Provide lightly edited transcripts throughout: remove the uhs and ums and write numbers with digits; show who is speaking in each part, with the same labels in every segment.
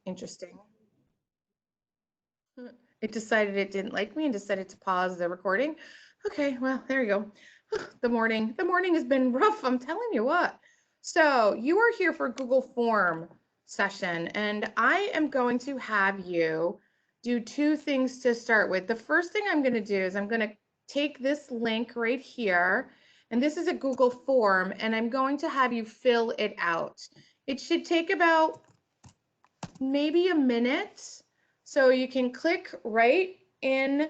Speaker 1: Interesting. It decided it didn't like me and decided to pause the recording. Okay, well, there you go. The morning has been rough, I'm telling you what. So you are here for Google Form session, and I am going to have you do two things to start with. The first thing I'm going to do is I'm going to take this link right here, and this is a Google Form, and I'm going to have you fill it out. It should take about maybe a minute. So you can click right in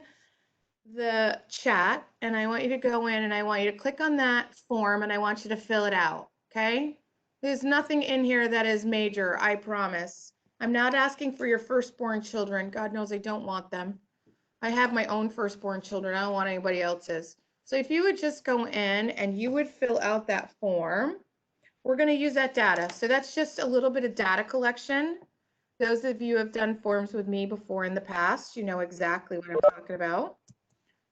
Speaker 1: the chat, and I want you to go in and I want you to click on that form and I want you to fill it out, okay? There's nothing in here that is major, I promise. I'm not asking for your firstborn children. God knows I don't want them. I have my own firstborn children. I don't want anybody else's. So if you would just go in and you would fill out that form, we're going to use that data. So that's just a little bit of data collection. Those of you who have done forms with me before in the past, you know exactly what I'm talking about.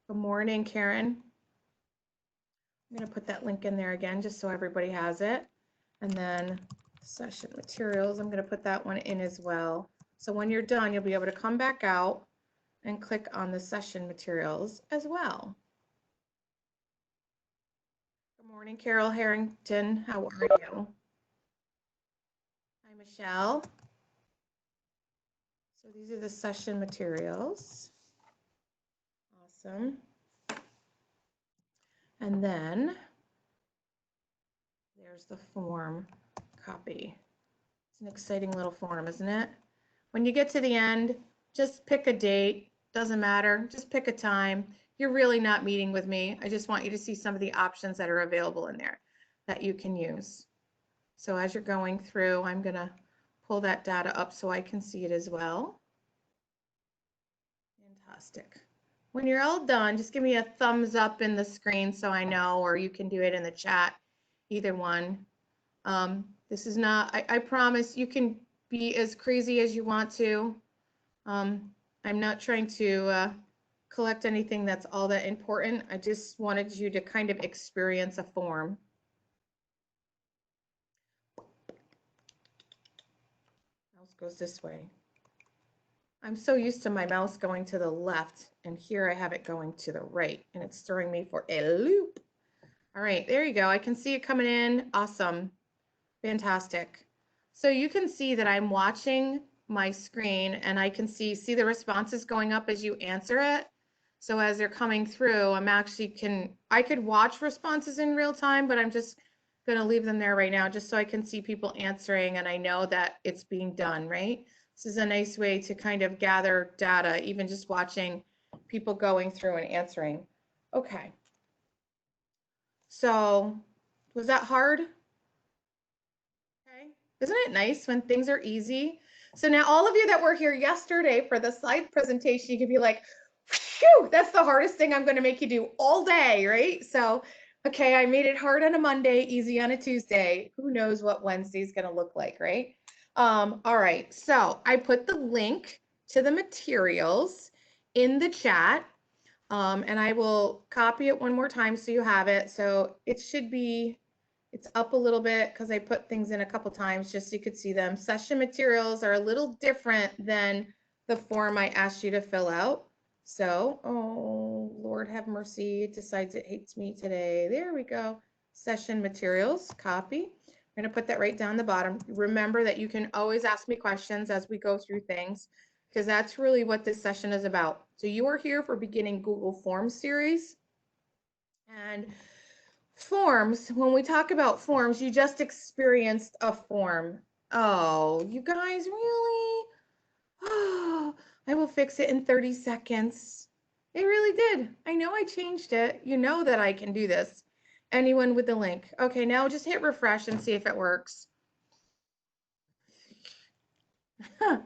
Speaker 1: Good morning, Karen. I'm going to put that link in there again just so everybody has it. And then session materials, I'm going to put that one in as well. So when you're done, you'll be able to come back out and click on the session materials as well. Good morning, Carol Harrington. How are you? Hi, Michelle. So these are the session materials. Awesome. And then there's the form copy. It's an exciting little form, isn't it? When you get to the end, just pick a date. Doesn't matter. Just pick a time. You're really not meeting with me. I just want you to see some of the options that are available in there that you can use. So as you're going through, I'm going to pull that data up so I can see it as well. Fantastic. When you're all done, just give me a thumbs up in the screen so I know, or you can do it in the chat, either one. This is not, I promise you can be as crazy as you want to. I'm not trying to collect anything that's all that important. I just wanted you to kind of experience a form. Mouse goes this way. I'm so used to my mouse going to the left, and here I have it going to the right, and it's throwing me for a loop. All right, there you go. I can see it coming in. Awesome. Fantastic. So you can see that I'm watching my screen, and I can see the responses going up as you answer it. So as they're coming through, I could watch responses in real time, but I'm just going to leave them there right now just so I can see people answering and I know that it's being done, right? This is a nice way to kind of gather data, even just watching people going through and answering. Okay. So was that hard? Okay. Isn't it nice when things are easy? So now all of you that were here yesterday for the slide presentation, you can be like, phew, that's the hardest thing I'm going to make you do all day, right? So, okay, I made it hard on a Monday, easy on a Tuesday. Who knows what Wednesday's going to look like, right? All right, so I put the link to the materials in the chat, and I will copy it one more time so you have it. So it should be, it's up a little bit because I put things in a couple times just so you could see them. Session materials are a little different than the form I asked you to fill out. So, oh, Lord have mercy, it decides it hates me today. There we go. Session materials, copy. I'm going to put that right down the bottom. Remember that you can always ask me questions as we go through things, because that's really what this session is about. So you are here for beginning Google Forms series. And forms, when we talk about forms, you just experienced a form. Oh, you guys, really? Oh, I will fix it in 30 seconds. It really did. I know I changed it. You know that I can do this. Anyone with the link. Okay, now just hit refresh and see if it works. You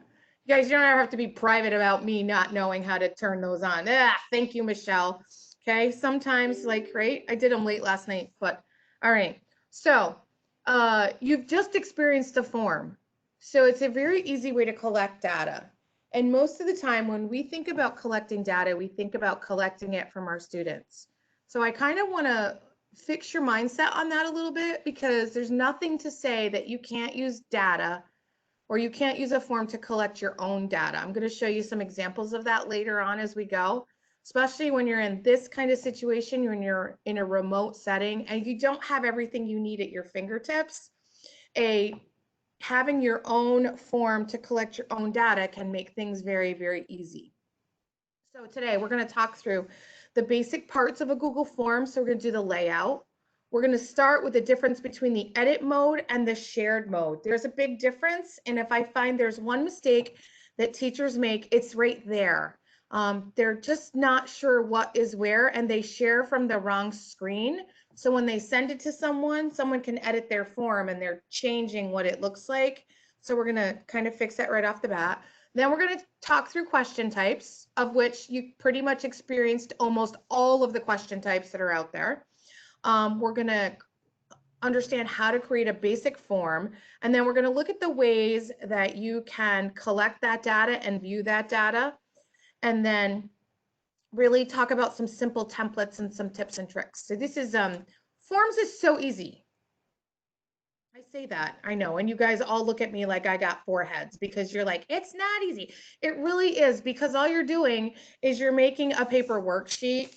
Speaker 1: guys, you don't ever have to be private about me not knowing how to turn those on. Thank you, Michelle. Okay, sometimes like, right, I did them late last night, but all right. So you've just experienced a form. So it's a very easy way to collect data. And most of the time when we think about collecting data, we think about collecting it from our students. So I kind of want to fix your mindset on that a little bit, because there's nothing to say that you can't use data or you can't use a form to collect your own data. I'm going to show you some examples of that later on as we go, especially when you're in this kind of situation, when you're in a remote setting and you don't have everything you need at your fingertips. Having your own form to collect your own data can make things very, very easy. So today we're going to talk through the basic parts of a Google form. So we're going to do the layout. We're going to start with the difference between the edit mode and the shared mode. There's a big difference. And if I find there's one mistake that teachers make, it's right there. They're just not sure what is where, and they share from the wrong screen. So when they send it to someone, someone can edit their form and they're changing what it looks like. So we're going to kind of fix that right off the bat. Then we're going to talk through question types, of which you pretty much experienced almost all of the question types that are out there. We're going to understand how to create a basic form, and then we're going to look at the ways that you can collect that data and view that data, and then really talk about some simple templates and some tips and tricks. So this is forms is so easy. I say that, I know, and you guys all look at me like I got 4 heads because you're like, it's not easy. It really is, because all you're doing is you're making a paper worksheet,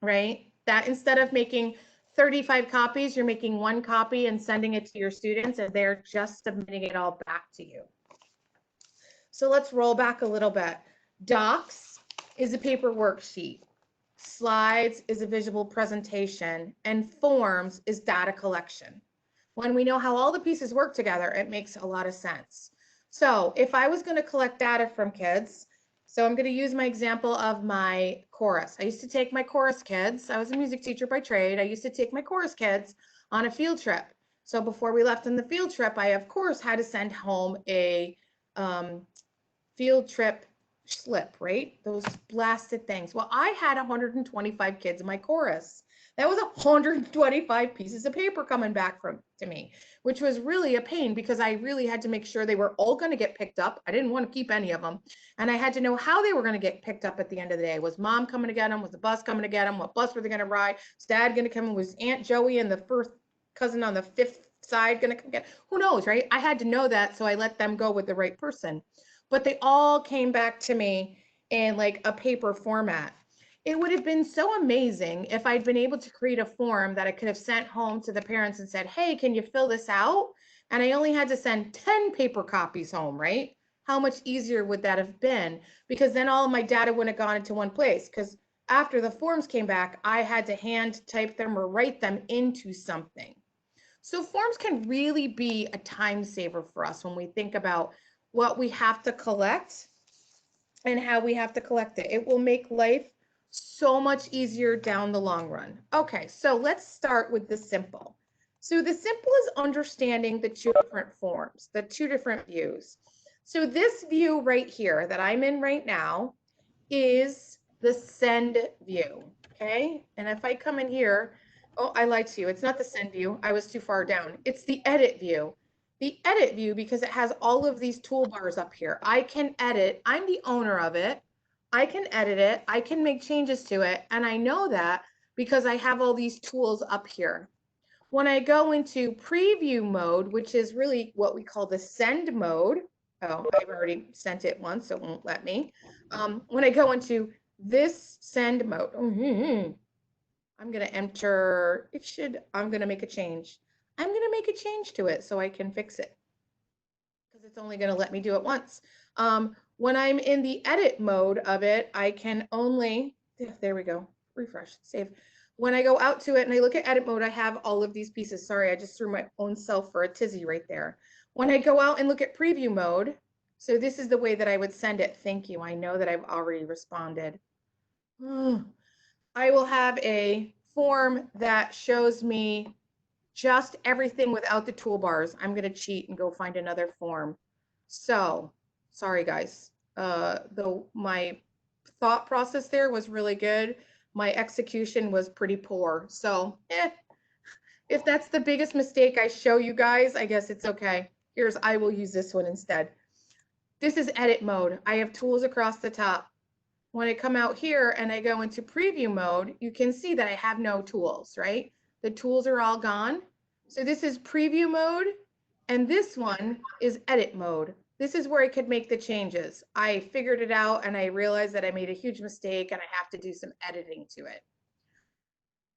Speaker 1: right? That instead of making 35 copies, you're making 1 copy and sending it to your students, and they're just submitting it all back to you. So let's roll back a little bit. Docs is a paper worksheet. Slides is a visual presentation, and forms is data collection. When we know how all the pieces work together, it makes a lot of sense. So if I was going to collect data from kids, so I'm going to use my example of my chorus. I used to take my chorus kids. I was a music teacher by trade. I used to take my chorus kids on a field trip. So before we left on the field trip, I, of course, had to send home a field trip slip, right? Those blasted things. Well, I had 125 kids in my chorus. That was 125 pieces of paper coming back to me, which was really a pain because I really had to make sure they were all going to get picked up. I didn't want to keep any of them. And I had to know how they were going to get picked up at the end of the day. Was mom coming to get them? Was the bus coming to get them? What bus were they going to ride? Was dad going to come? Was Aunt Joey and the first cousin on the 5th side going to come get? Who knows, right? I had to know that, so I let them go with the right person. But they all came back to me in like a paper format. It would have been so amazing if I'd been able to create a form that I could have sent home to the parents and said, hey, can you fill this out? And I only had to send 10 paper copies home, right? How much easier would that have been? Because then all of my data wouldn't have gone into one place. Because after the forms came back, I had to hand type them or write them into something. So forms can really be a time saver for us when we think about what we have to collect and how we have to collect it. It will make life so much easier down the long run. Okay, so let's start with the simple. So the simple is understanding the 2 different forms, the 2 different views. So this view right here that I'm in right now is the send view, okay? And if I come in here, oh, I lied to you. It's not the send view. I was too far down. It's the edit view. The edit view, because it has all of these toolbars up here. I can edit. I'm the owner of it. I can edit it. I can make changes to it. And I know that because I have all these tools up here. When I go into preview mode, which is really what we call the send mode. Oh, I've already sent it once, so it won't let me. When I go into this send mode, I'm going to enter, I'm going to make a change. I'm going to make a change to it so I can fix it because it's only going to let me do it once. When I'm in the edit mode of it, I can only, there we go, refresh, save. When I go out to it and I look at edit mode, I have all of these pieces. Sorry, I just threw my own self for a tizzy right there. When I go out and look at preview mode, so this is the way that I would send it. Thank you. I know that I've already responded. I will have a form that shows me just everything without the toolbars. I'm going to cheat and go find another form. So, sorry guys. My thought process there was really good. My execution was pretty poor. So, if that's the biggest mistake I show you guys, I guess it's okay. I will use this one instead. This is edit mode. I have tools across the top. When I come out here and I go into preview mode, you can see that I have no tools, right? The tools are all gone. So this is preview mode. And this one is edit mode. This is where I could make the changes. I figured it out and I realized that I made a huge mistake and I have to do some editing to it.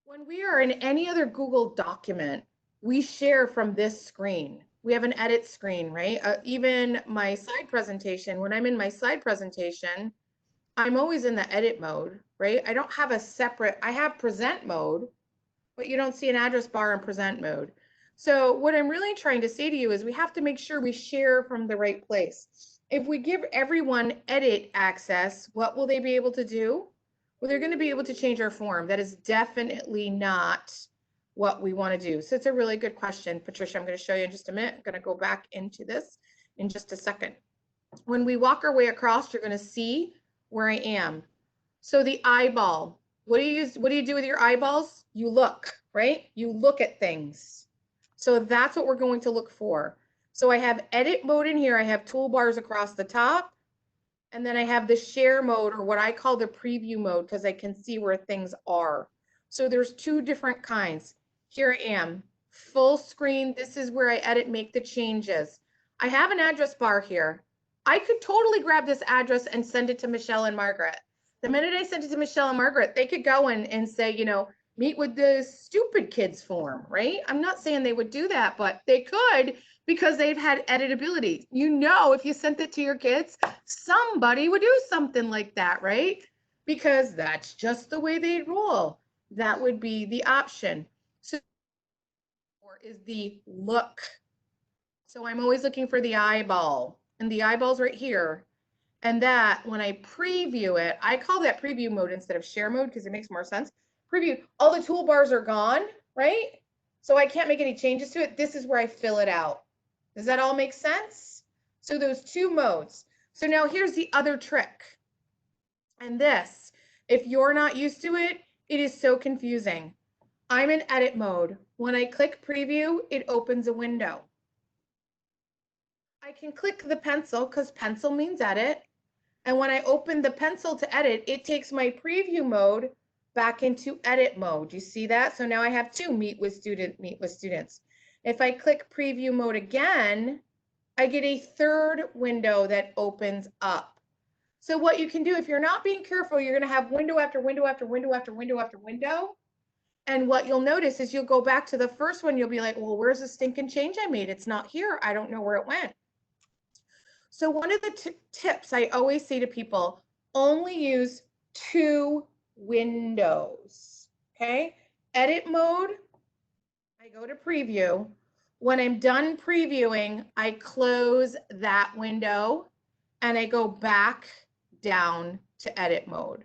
Speaker 1: When we are in any other Google document, we share from this screen. We have an edit screen, right? Even my slide presentation, when I'm in my slide presentation, I'm always in the edit mode, right? I don't have a separate, I have present mode, but you don't see an address bar in present mode. So what I'm really trying to say to you is we have to make sure we share from the right place. If we give everyone edit access, what will they be able to do? Well, they're going to be able to change our form. That is definitely not what we want to do. So it's a really good question, Patricia. I'm going to show you in just a minute. I'm going to go back into this in just a second. When we walk our way across, you're going to see where I am. So the eyeball, what do you do with your eyeballs? You look, right? You look at things. So that's what we're going to look for. So I have edit mode in here. I have toolbars across the top. And then I have the share mode, or what I call the preview mode, because I can see where things are. So there's two different kinds. Here I am, full screen. This is where I edit, make the changes. I have an address bar here. I could totally grab this address and send it to Michelle and Margaret. The minute I sent it to Michelle and Margaret, they could go and say, you know, meet with the stupid kids form, right? I'm not saying they would do that, but they could, because they've had editability. You know, if you sent it to your kids, somebody would do something like that, right? Because that's just the way they roll. That would be the option. So, or is the look. So I'm always looking for the eyeball, and the eyeball's right here. And that, when I preview it, I call that preview mode instead of share mode because it makes more sense. Preview, all the toolbars are gone, right? So I can't make any changes to it. This is where I fill it out. Does that all make sense? So those two modes. So now here's the other trick. And this, if you're not used to it, it is so confusing. I'm in edit mode. When I click preview, it opens a window. I can click the pencil because pencil means edit. And when I open the pencil to edit, it takes my preview mode back into edit mode. You see that? So now I have two, meet with students. If I click preview mode again, I get a third window that opens up. So what you can do, if you're not being careful, you're going to have window after window after window after window after window. And what you'll notice is you'll go back to the first one. You'll be like, well, where's the stinking change I made? It's not here. I don't know where it went. So one of the tips I always say to people, only use two windows, okay? Edit mode, I go to preview. When I'm done previewing, I close that window and I go back down to edit mode.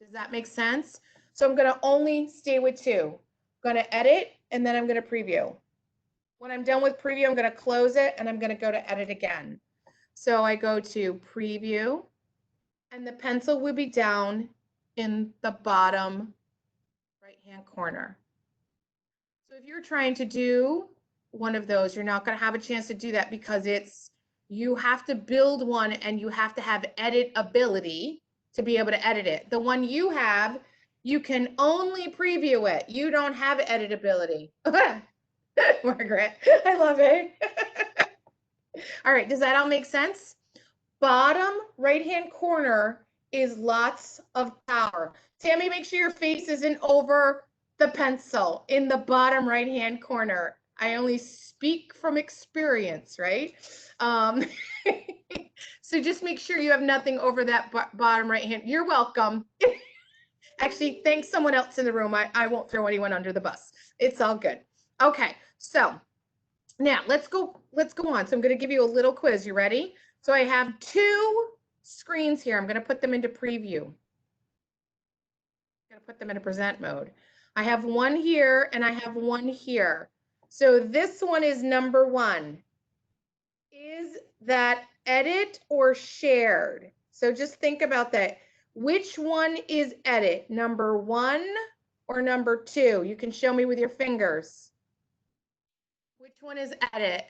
Speaker 1: Does that make sense? So I'm going to only stay with two. I'm going to edit and then I'm going to preview. When I'm done with preview, I'm going to close it and I'm going to go to edit again. So I go to preview and the pencil would be down in the bottom right-hand corner. So if you're trying to do one of those, you're not going to have a chance to do that because you have to build one and you have to have edit ability to be able to edit it. The one you have, you can only preview it. You don't have editability. Margaret, I love it. All right, does that all make sense? Bottom right-hand corner is lots of power. Tammy, make sure your face isn't over the pencil in the bottom right-hand corner. I only speak from experience, right? So just make sure you have nothing over that bottom right-hand. You're welcome. Actually, thanks someone else in the room. I won't throw anyone under the bus. It's all good. Okay, so now let's go on. So I'm going to give you a little quiz. You ready? So I have two screens here. I'm going to put them into preview. I'm going to put them into present mode. I have one here and I have one here. So this one is number one. Is that edit or shared? So just think about that. Which one is edit? Number one or number two? You can show me with your fingers. Which one is edit?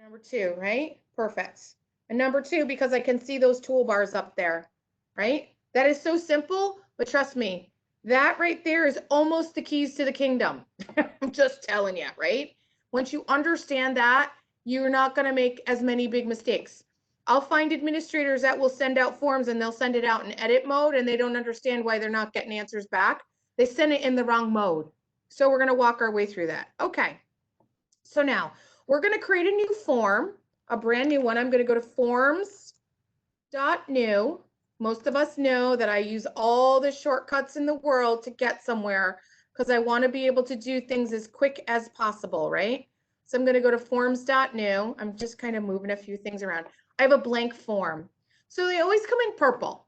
Speaker 1: Number two, right? Perfect. And number two, because I can see those toolbars up there, right? That is so simple, but trust me, that right there is almost the keys to the kingdom. I'm just telling you, right? Once you understand that, you're not going to make as many big mistakes. I'll find administrators that will send out forms and they'll send it out in edit mode and they don't understand why they're not getting answers back. They send it in the wrong mode. So we're going to walk our way through that. Okay. So now we're going to create a new form, a brand new one. I'm going to go to forms.new. Most of us know that I use all the shortcuts in the world to get somewhere because I want to be able to do things as quick as possible, right? So I'm going to go to forms.new. I'm just kind of moving a few things around. I have a blank form. So they always come in purple.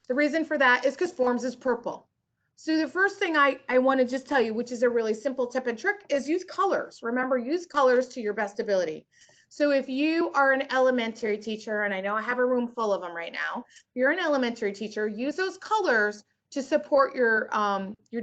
Speaker 1: The reason for that is because forms is purple. So the first thing I want to just tell you, which is a really simple tip and trick, is use colors. Remember, use colors to your best ability. So if you are an elementary teacher, and I know I have a room full of them right now, if you're an elementary teacher, use those colors to support your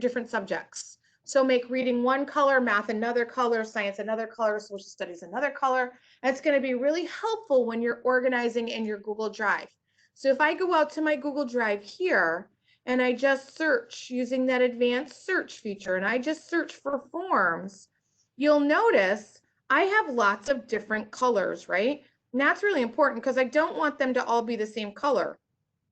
Speaker 1: different subjects. So make reading one color, math another color, science another color, social studies another color. That's going to be really helpful when you're organizing in your Google Drive. So if I go out to my Google Drive here, and I just search using that advanced search feature, and I just search for forms, you'll notice I have lots of different colors, right? And that's really important because I don't want them to all be the same color.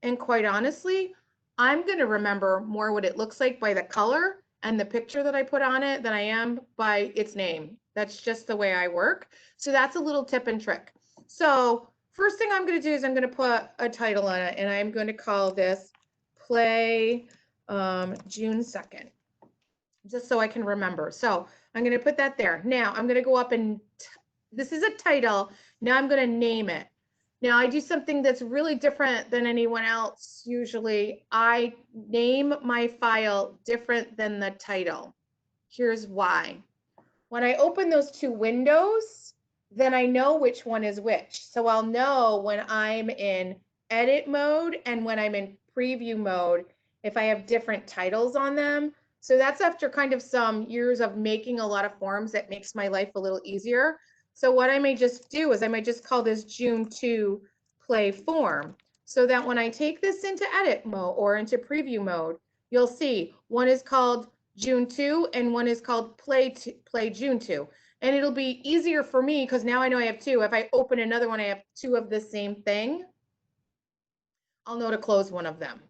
Speaker 1: And quite honestly, I'm going to remember more what it looks like by the color and the picture that I put on it than I am by its name. That's just the way I work. So that's a little tip and trick. So first thing I'm going to do is I'm going to put a title on it, and I'm going to call this Play June 2nd, just so I can remember. So I'm going to put that there. Now I'm going to go up and this is a title. Now I'm going to name it. Now I do something that's really different than anyone else. Usually I name my file different than the title. Here's why. When I open those two windows, then I know which one is which. So I'll know when I'm in edit mode and when I'm in preview mode if I have different titles on them. So that's after kind of some years of making a lot of forms that makes my life a little easier. So what I may just do is I might just call this June 2 play form, so that when I take this into edit mode or into preview mode, you'll see one is called June 2 and one is called play June 2. And it'll be easier for me because now I know I have two. If I open another one, I have two of the same thing. I'll know to close one of them.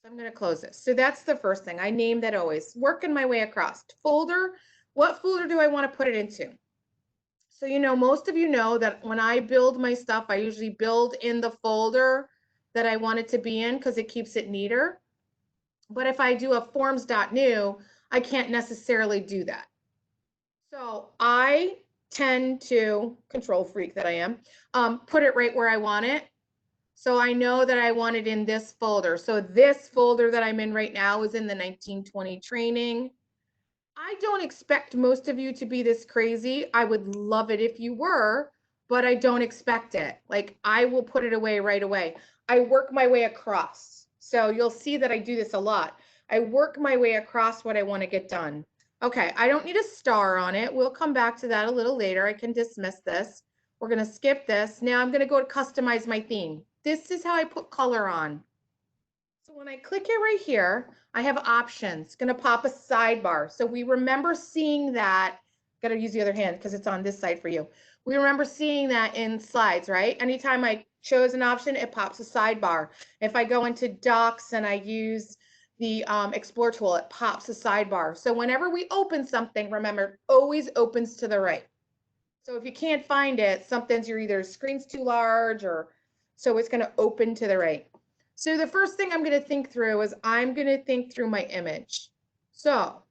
Speaker 1: So I'm going to close this. So that's the first thing. I name that always. Working my way across. Folder. What folder do I want to put it into? So, most of you know that when I build my stuff, I usually build in the folder that I want it to be in because it keeps it neater. But if I do a forms.new, I can't necessarily do that. So I tend to, control freak that I am, put it right where I want it. So I know that I want it in this folder. So this folder that I'm in right now is in the 1920 training. I don't expect most of you to be this crazy. I would love it if you were, but I don't expect it. Like, I will put it away right away. I work my way across. So you'll see that I do this a lot. I work my way across what I want to get done. Okay, I don't need a star on it. We'll come back to that a little later. I can dismiss this. We're going to skip this. Now I'm going to go to customize my theme. This is how I put color on. So when I click it right here, I have options. It's going to pop a sidebar. So we remember seeing that. Got to use the other hand because it's on this side for you. We remember seeing that in slides, right? Anytime I chose an option, it pops a sidebar. If I go into docs and I use the explore tool, it pops a sidebar. So whenever we open something, remember, it always opens to the right. So if you can't find it, sometimes you're either screen's too large or so it's going to open to the right. So the first thing I'm going to think through is I'm going to think through my image. So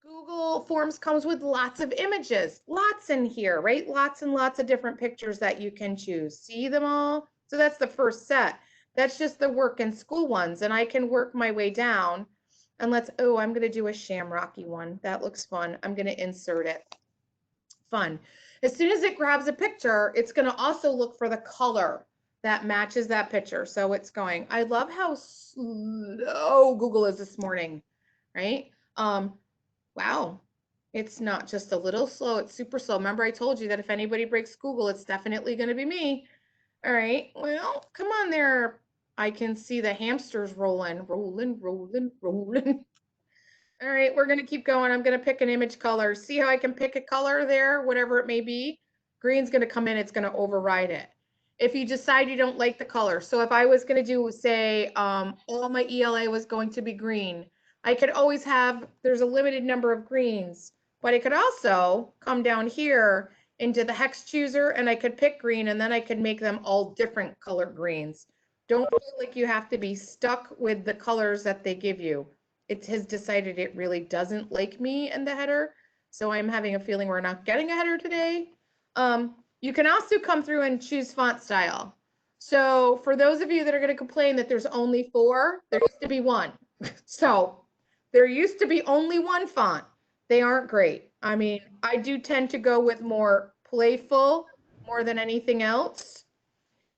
Speaker 1: Google Forms comes with lots of images, lots in here, right? Lots and lots of different pictures that you can choose. See them all? So that's the first set. That's just the work and school ones, and I can work my way down. And I'm going to do a shamrocky one. That looks fun. I'm going to insert it. Fun. As soon as it grabs a picture, it's going to also look for the color that matches that picture. So it's going. I love how slow Google is this morning, right? Wow. It's not just a little slow, it's super slow. Remember, I told you that if anybody breaks Google, it's definitely going to be me. All right. Well, come on there. I can see the hamsters rolling, rolling, rolling, rolling. All right, we're going to keep going. I'm going to pick an image color. See how I can pick a color there, whatever it may be? Green's going to come in, it's going to override it. If you decide you don't like the color. So if I was going to do, say, all my ELA was going to be green, I could always have, there's a limited number of greens, but I could also come down here into the hex chooser and I could pick green and then I could make them all different color greens. Don't feel like you have to be stuck with the colors that they give you. It has decided it really doesn't like me in the header. So I'm having a feeling we're not getting a header today. You can also come through and choose font style. So for those of you that are going to complain that there's only 4, there used to be 1. So there used to be only 1 font. They aren't great. I mean, I do tend to go with more playful more than anything else.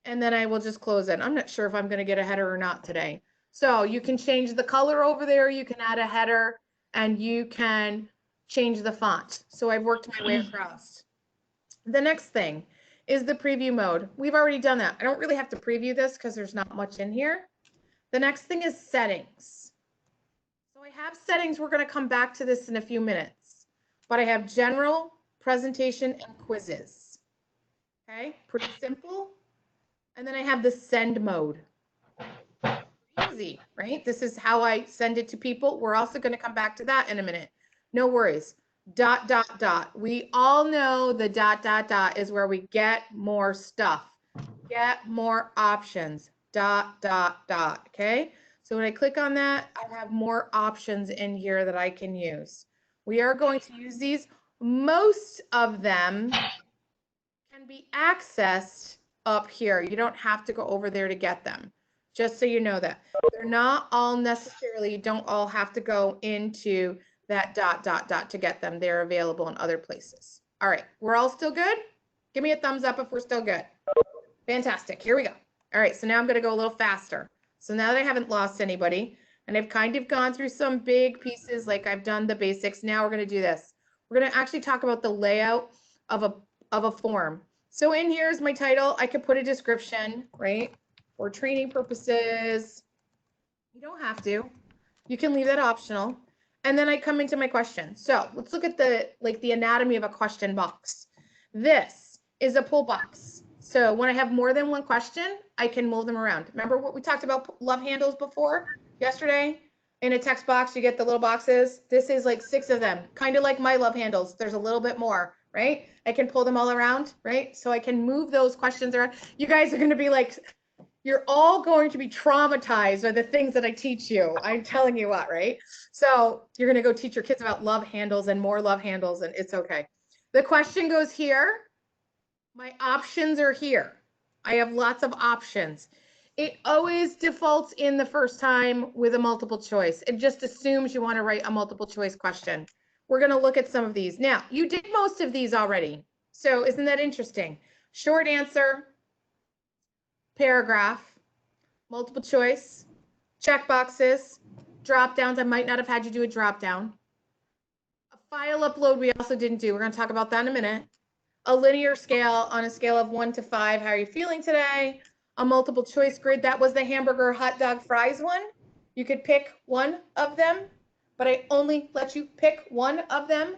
Speaker 1: And then I will just close it. I'm not sure if I'm going to get a header or not today. So you can change the color over there. You can add a header and you can change the font. So I've worked my way across. The next thing is the preview mode. We've already done that. I don't really have to preview this because there's not much in here. The next thing is settings. So I have settings. We're going to come back to this in a few minutes. But I have general, presentation, and quizzes. Okay, pretty simple. And then I have the send mode. Easy, right? This is how I send it to people. We're also going to come back to that in a minute. No worries. ... We all know the ... is where we get more stuff, get more options, ... Okay? So when I click on that, I have more options in here that I can use. We are going to use these. Most of them can be accessed up here. You don't have to go over there to get them. Just so you know that. They're not all necessarily, you don't all have to go into that ... to get them. They're available in other places. All right, we're all still good? Give me a thumbs up if we're still good. Fantastic, here we go. All right, so now I'm gonna go a little faster. So now that I haven't lost anybody, and I've kind of gone through some big pieces, like I've done the basics, now we're gonna do this. We're gonna actually talk about the layout of a form. So in here is my title. I could put a description, right? For training purposes. You don't have to. You can leave that optional. And then I come into my question. So let's look at the anatomy of a question box. This is a pull box. So when I have more than one question, I can move them around. Remember what we talked about love handles before yesterday? In a text box, you get the little boxes. This is like 6 of them, kind of like my love handles. There's a little bit more, right? I can pull them all around, right? So I can move those questions around. You guys are going to be like, you're all going to be traumatized by the things that I teach you. I'm telling you what, right? So you're going to go teach your kids about love handles and more love handles, and it's okay. The question goes here. My options are here. I have lots of options. It always defaults in the first time with a multiple choice. It just assumes you want to write a multiple choice question. We're going to look at some of these. Now, you did most of these already. So isn't that interesting? Short answer, paragraph, multiple choice, check boxes, drop downs. I might not have had you do a drop down. A file upload we also didn't do. We're going to talk about that in a minute. A linear scale on a scale of 1 to 5. How are you feeling today? A multiple choice grid. That was the hamburger, hot dog, fries one. You could pick one of them, but I only let you pick one of them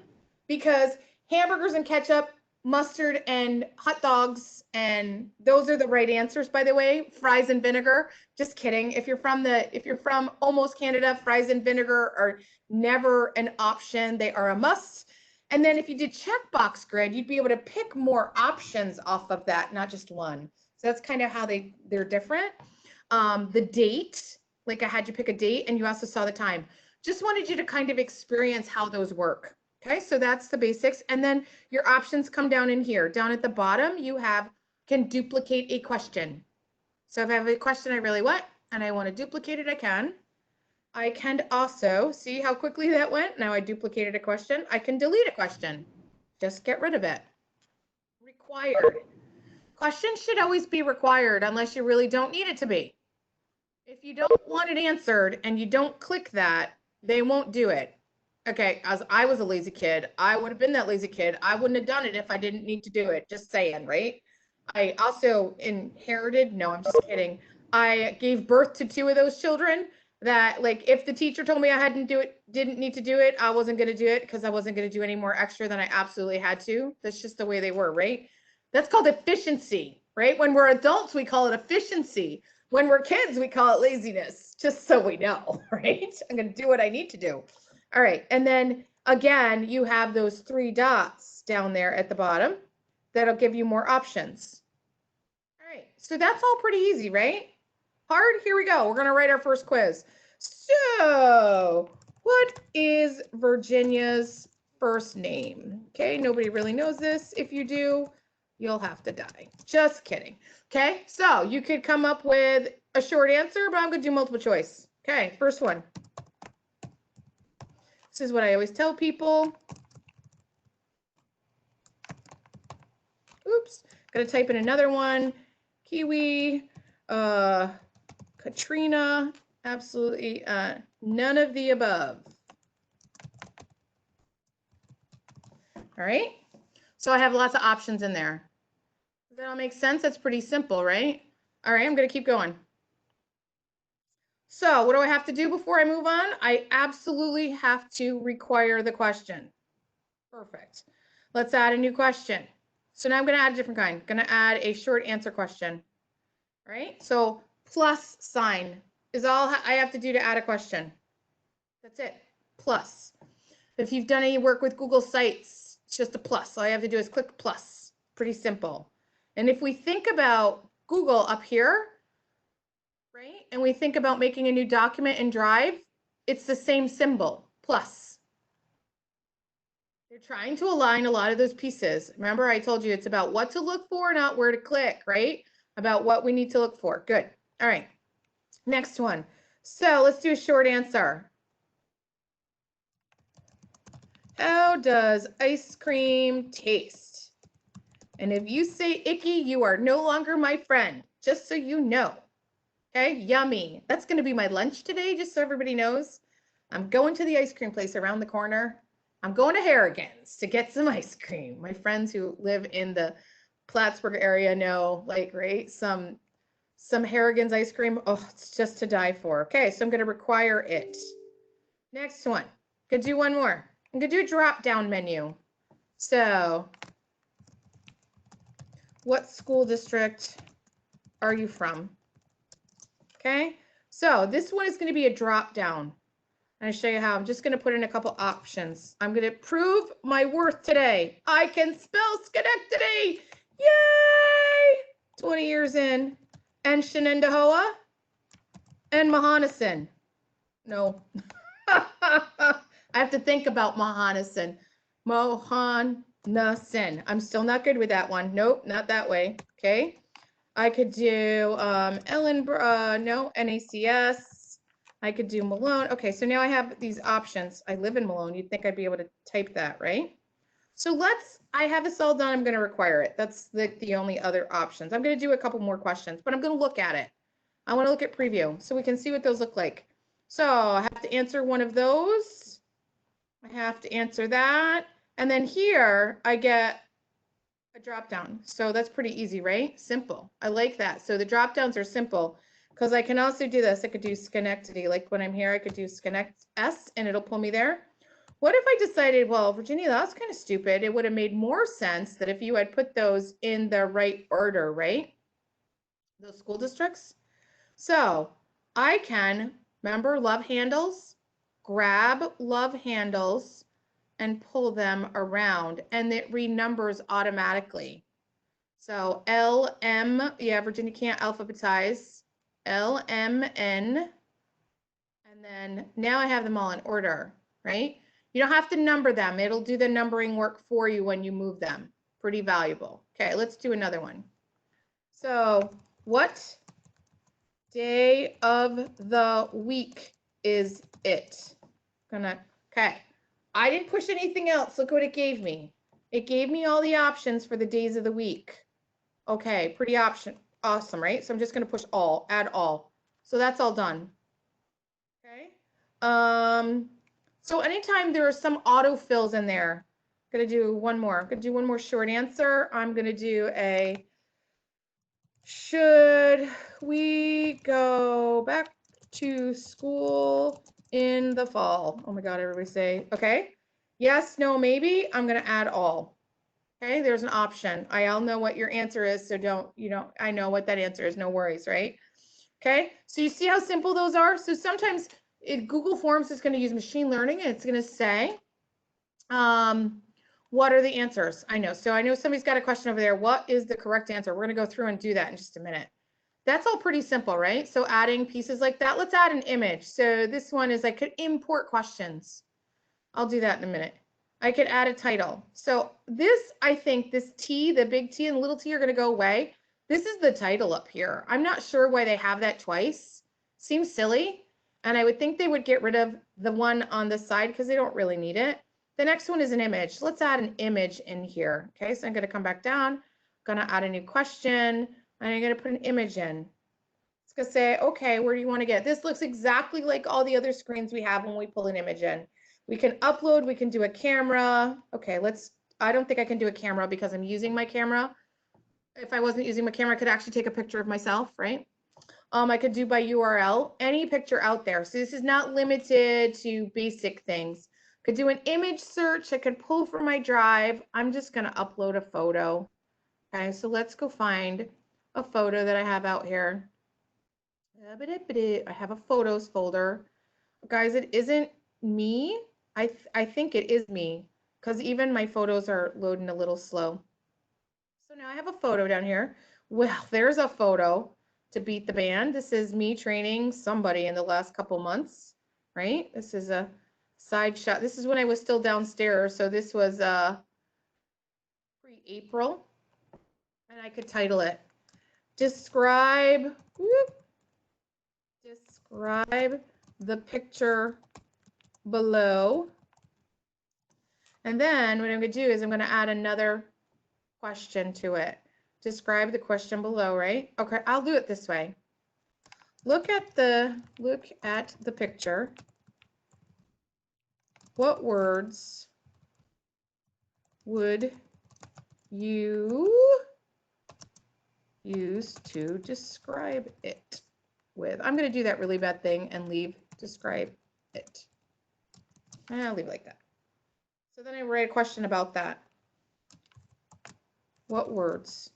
Speaker 1: because hamburgers and ketchup, mustard and hot dogs, and those are the right answers, by the way. Fries and vinegar. Just kidding. If you're from almost Canada, fries and vinegar are never an option. They are a must. And then if you did checkbox grid, you'd be able to pick more options off of that, not just one. So that's kind of how they're different. The date, like I had you pick a date and you also saw the time. Just wanted you to kind of experience how those work. Okay, so that's the basics. And then your options come down in here. Down at the bottom, you can duplicate a question. So if I have a question I really want and I want to duplicate it, I can. I can also, see how quickly that went? Now I duplicated a question. I can delete a question. Just get rid of it. Required. Questions should always be required unless you really don't need it to be. If you don't want it answered and you don't click that, they won't do it. Okay, as I was a lazy kid, I would have been that lazy kid. I wouldn't have done it if I didn't need to do it. Just saying, right? I also inherited, no, I'm just kidding. I gave birth to 2 of those children. that like if the teacher told me I didn't need to do it, I wasn't going to do it because I wasn't going to do any more extra than I absolutely had to. That's just the way they were, right? That's called efficiency, right? When we're adults, we call it efficiency. When we're kids, we call it laziness, just so we know, right? I'm going to do what I need to do. All right. And then again, you have those 3 dots down there at the bottom that'll give you more options. All right. So that's all pretty easy, right? Hard? Here we go. We're going to write our first quiz. So, what is Virginia's first name? Okay, nobody really knows this. If you do, you'll have to die. Just kidding. Okay, so you could come up with a short answer, but I'm going to do multiple choice. Okay, first one. This is what I always tell people. Oops, going to type in another one. Kiwi, Katrina, absolutely none of the above. All right, so I have lots of options in there. Does that all make sense? That's pretty simple, right? All right, I'm going to keep going. So what do I have to do before I move on? I absolutely have to require the question. Perfect. Let's add a new question. So now I'm going to add a different kind. I'm going to add a short answer question. All right, so plus sign is all I have to do to add a question. That's it, plus. If you've done any work with Google Sites, it's just a plus. All I have to do is click plus. Pretty simple. And if we think about Google up here, right, and we think about making a new document in Drive, it's the same symbol, plus. They're trying to align a lot of those pieces. Remember, I told you it's about what to look for, not where to click, right? About what we need to look for. Good. All right. Next one. So let's do a short answer. How does ice cream taste? And if you say icky, you are no longer my friend, just so you know. Okay, yummy. That's going to be my lunch today, just so everybody knows. I'm going to the ice cream place around the corner. I'm going to Harrigan's to get some ice cream. My friends who live in the Plattsburgh area know, like, right, some Harrigan's ice cream. Oh, it's just to die for. Okay, so I'm going to require it. Next one. Gonna do one more. I'm going to do a drop-down menu. So, what school district are you from? Okay, so this one is going to be a drop-down. I'm going to show you how. I'm just going to put in a couple options. I'm going to prove my worth today. I can spell Schenectady. Yay! 20 years in. And Shenendahowa and Mahonison. No. I have to think about Mahonison. Mohanasen. I'm still not good with that one. Nope, not that way. Okay. I could do no, NACS. I could do Malone. Okay, so now I have these options. I live in Malone. You'd think I'd be able to type that, right? So I have this all done. I'm going to require it. That's the only other options. I'm going to do a couple more questions, but I'm going to look at it. I want to look at preview so we can see what those look like. So I have to answer one of those. I have to answer that. And then here I get a drop down. So that's pretty easy, right? Simple. I like that. So the drop downs are simple because I can also do this. I could do Schenectady. Like when I'm here, I could do Schenectady S and it'll pull me there. What if I decided, well, Virginia, that's kind of stupid. It would have made more sense that if you had put those in the right order, right? Those school districts. So I can, remember, love handles, grab love handles and pull them around and it renumbers automatically. So LM, yeah, Virginia can't alphabetize, LMN, and then now I have them all in order, right? You don't have to number them. It'll do the numbering work for you when you move them. Pretty valuable. Okay, let's do another one. So what day of the week is it? Okay. I didn't push anything else. Look what it gave me. It gave me all the options for the days of the week. Okay, pretty awesome, right? So I'm just going to push all, add all. So that's all done. Okay. So anytime there are some autofills in there, I'm going to do one more. I'm going to do one more short answer. I'm going to do should we go back to school in the fall? Oh my God, everybody say, okay. Yes, no, maybe. I'm going to add all. Okay, there's an option. I'll know what your answer is, so I know what that answer is, no worries, right? Okay, so you see how simple those are? So sometimes Google Forms is going to use machine learning and it's going to say, what are the answers? I know. So I know somebody's got a question over there. What is the correct answer? We're going to go through and do that in just a minute. That's all pretty simple, right? So adding pieces like that. Let's add an image. So this one is I could import questions. I'll do that in a minute. I could add a title. So this, I think this T, the big T and the little t are going to go away. This is the title up here. I'm not sure why they have that twice. Seems silly. And I would think they would get rid of the one on the side because they don't really need it. The next one is an image. Let's add an image in here. Okay, so I'm going to come back down. I'm going to add a new question. And I'm going to put an image in. It's going to say, okay, where do you want to get? This looks exactly like all the other screens we have when we pull an image in. We can upload, we can do a camera. Okay, I don't think I can do a camera because I'm using my camera. If I wasn't using my camera, I could actually take a picture of myself, right? I could do by URL, any picture out there. So this is not limited to basic things. Could do an image search. I could pull from my drive. I'm just going to upload a photo. Okay, so let's go find a photo that I have out here. I have a photos folder. Guys, it isn't me. I think it is me because even my photos are loading a little slow. So now I have a photo down here. Well, there's a photo to beat the band. This is me training somebody in the last couple months, right? This is a side shot. This is when I was still downstairs. So this was pre-April. And I could title it, describe the picture below. And then what I'm going to do is I'm going to add another question to it. Describe the question below, right? Okay, I'll do it this way. Look at the picture. What words would you use to describe it with? I'm going to do that really bad thing and leave describe it. I'll leave it like that. So then I write a question about that. What words?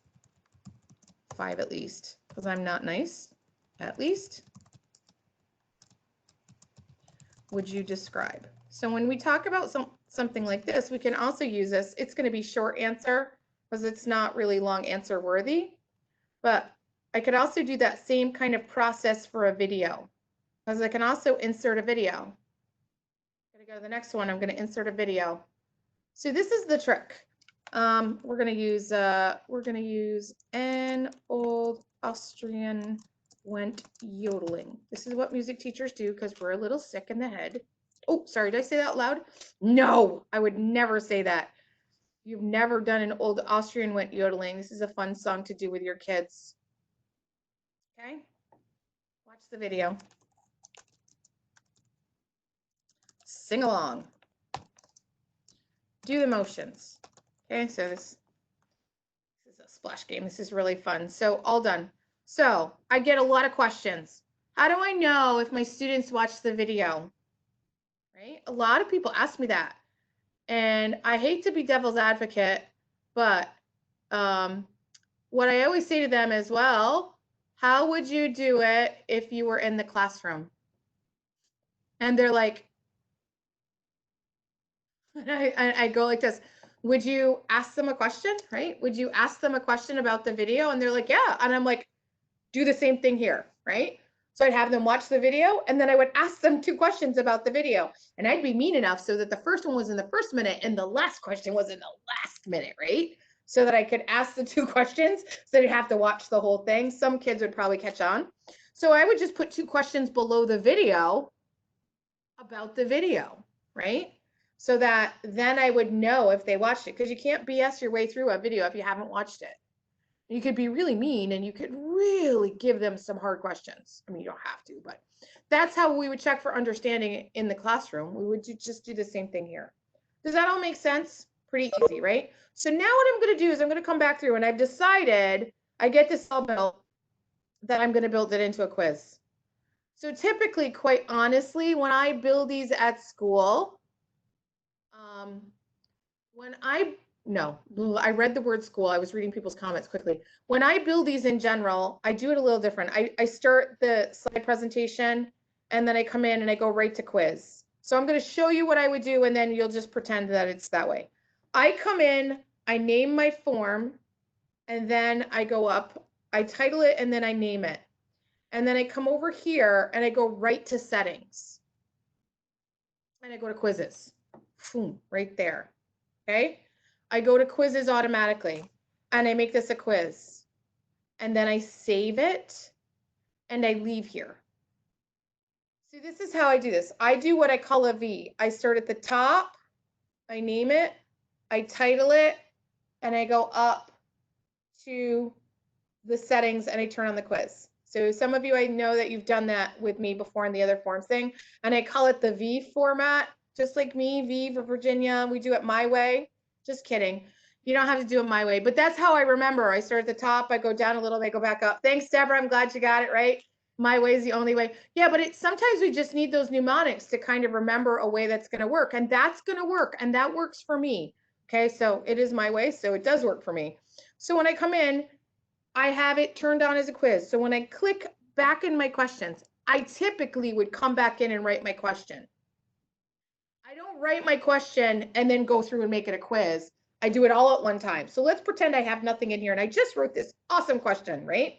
Speaker 1: 5 at least, because I'm not nice. At least. Would you describe? So when we talk about something like this, we can also use this. It's going to be short answer because it's not really long answer worthy. But I could also do that same kind of process for a video, because I can also insert a video. I'm going to go to the next one. I'm going to insert a video. So this is the trick. We're going to use an old Austrian went yodeling. This is what music teachers do because we're a little sick in the head. Oh, sorry, did I say that out loud? No, I would never say that. You've never done an old Austrian went yodeling. This is a fun song to do with your kids. Okay, watch the video. Sing along. Do the motions. Okay, so this is a splash game. This is really fun. So all done. So I get a lot of questions. How do I know if my students watch the video? Right? A lot of people ask me that. And I hate to be devil's advocate, but what I always say to them is, well, how would you do it if you were in the classroom? And they're like, I go like this. Would you ask them a question, right? Would you ask them a question about the video? And they're like, yeah. And I'm like, do the same thing here, right? So I'd have them watch the video and then I would ask them 2 questions about the video. And I'd be mean enough so that the first one was in the first minute and the last question was in the last minute, right? So that I could ask the 2 questions so they'd have to watch the whole thing. Some kids would probably catch on. So I would just put 2 questions below the video about the video, right? So that then I would know if they watched it, because you can't BS your way through a video if you haven't watched it. You could be really mean and you could really give them some hard questions. I mean, you don't have to, but that's how we would check for understanding in the classroom. We would just do the same thing here. Does that all make sense? Pretty easy, right? So now what I'm going to do is I'm going to come back through and I've decided I get this all built that I'm going to build it into a quiz. So typically, quite honestly, when I build these at school, um, when I, no, I read the word school. I was reading people's comments quickly. When I build these in general, I do it a little different. I start the slide presentation and then I come in and I go right to quiz. So I'm going to show you what I would do and then you'll just pretend that it's that way. I come in, I name my form, and then I go up, I title it, and then I name it. And then I come over here and I go right to settings. And I go to quizzes. Boom, right there. Okay. I go to quizzes automatically and I make this a quiz. And then I save it and I leave here. So this is how I do this. I do what I call a V. I start at the top, I name it, I title it, and I go up to the settings and I turn on the quiz. So some of you, I know that you've done that with me before in the other forms thing, and I call it the V format, just like me, V for Virginia. We do it my way. Just kidding. You don't have to do it my way, but that's how I remember. I start at the top, I go down a little, I go back up. Thanks, Deborah. I'm glad you got it right. My way is the only way. Yeah, but sometimes we just need those mnemonics to kind of remember a way that's going to work, and that's going to work, and that works for me. Okay, so it is my way, so it does work for me. So when I come in, I have it turned on as a quiz. So when I click back in my questions, I typically would come back in and write my question. I don't write my question and then go through and make it a quiz. I do it all at one time. So let's pretend I have nothing in here and I just wrote this awesome question, right?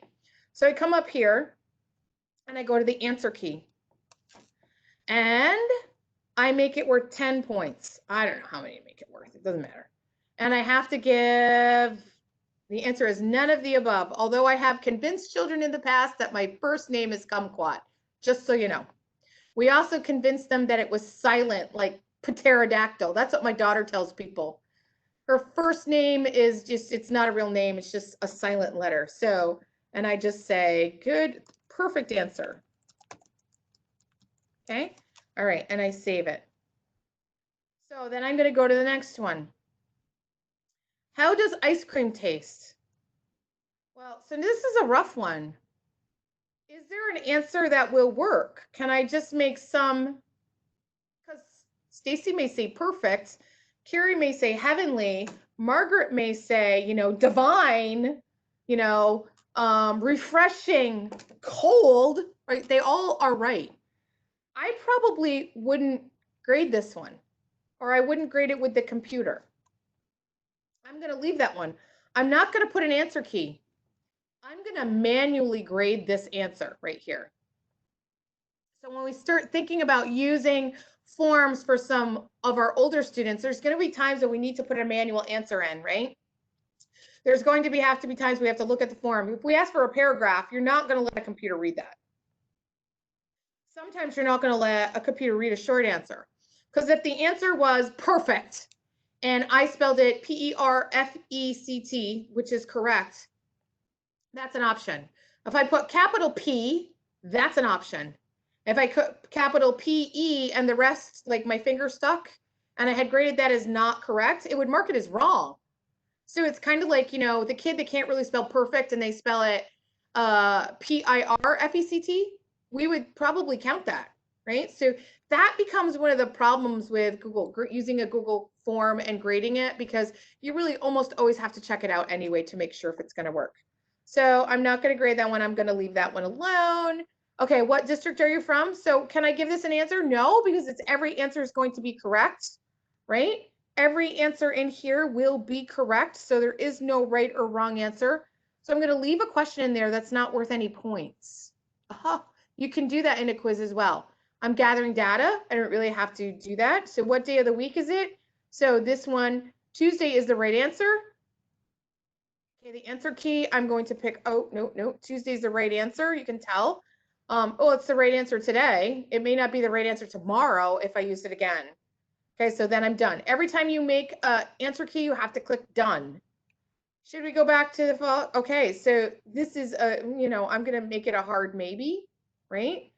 Speaker 1: So I come up here and I go to the answer key and I make it worth 10 points. I don't know how many to make it worth. It doesn't matter. And I have to give, the answer is none of the above, although I have convinced children in the past that my first name is kumquat, just so you know. We also convinced them that it was silent, like pterodactyl. That's what my daughter tells people. Her first name is just, it's not a real name, it's just a silent letter. So, and I just say, good, perfect answer. Okay, all right, and I save it. So then I'm going to go to the next one. How does ice cream taste? Well, so this is a rough one. Is there an answer that will work? Can I just make some, because Stacy may say perfect, Carrie may say heavenly, Margaret may say, divine, refreshing, cold, right? They all are right. I probably wouldn't grade this one, or I wouldn't grade it with the computer. I'm going to leave that one. I'm not going to put an answer key. I'm going to manually grade this answer right here. So when we start thinking about using forms for some of our older students, there's going to be times that we need to put a manual answer in, right? There's going to have to be times we have to look at the form. If we ask for a paragraph, you're not going to let a computer read that. Sometimes you're not going to let a computer read a short answer. Because if the answer was perfect and I spelled it P-E-R-F-E-C-T, which is correct, that's an option. If I put capital P, that's an option. If I put capital P-E and the rest, like my finger stuck, and I had graded that as not correct, it would mark it as wrong. So it's kind of like, the kid that can't really spell perfect and they spell it P-I-R-F-E-C-T, we would probably count that, right? So that becomes one of the problems with Google, using a Google form and grading it, because you really almost always have to check it out anyway to make sure if it's going to work. So I'm not going to grade that one. I'm going to leave that one alone. Okay, what district are you from? So can I give this an answer? No, because every answer is going to be correct, right? Every answer in here will be correct. So there is no right or wrong answer. So I'm going to leave a question in there that's not worth any points. You can do that in a quiz as well. I'm gathering data. I don't really have to do that. So what day of the week is it? So this one, Tuesday is the right answer. Okay, the answer key, I'm going to pick, oh, no, Tuesday's the right answer. You can tell. Oh, it's the right answer today. It may not be the right answer tomorrow if I use it again. Okay, so then I'm done. Every time you make an answer key, you have to click done. Should we go back to the fall? Okay, so this is I'm going to make it a hard maybe, right?